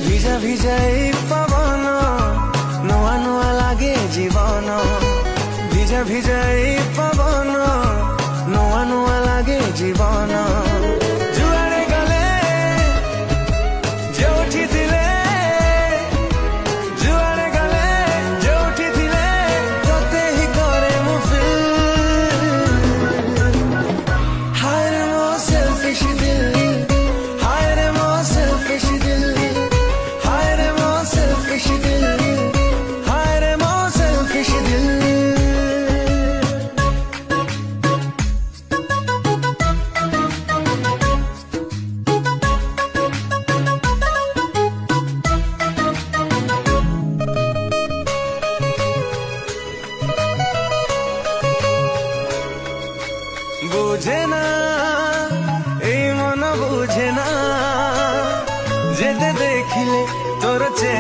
ভিজা ভিজা এই পবন নূয়া নূয়া লাগে জীবন ভিজা ভিজা এই পবন নূয়া নূয়া লাগে জীবন যুଆଡେ ଗଲେ ଯୋଉଠି ଥିଲେ ଯୁଆଡେ ଗଲେ ଯୋଉଠି ଥିଲେ ତତେ ହିଁ କରେ ମୁଁ feel ହାୟ ରେ ମୋ selfish ଦିଲ ହାୟ ରେ ମୋ selfish ଦିଲ हाय रे मो सेल्फिश दिल हाय रे मो सेल्फिश दिल बुझे ना ए मन बुझे ना जेते देखिले तोर चे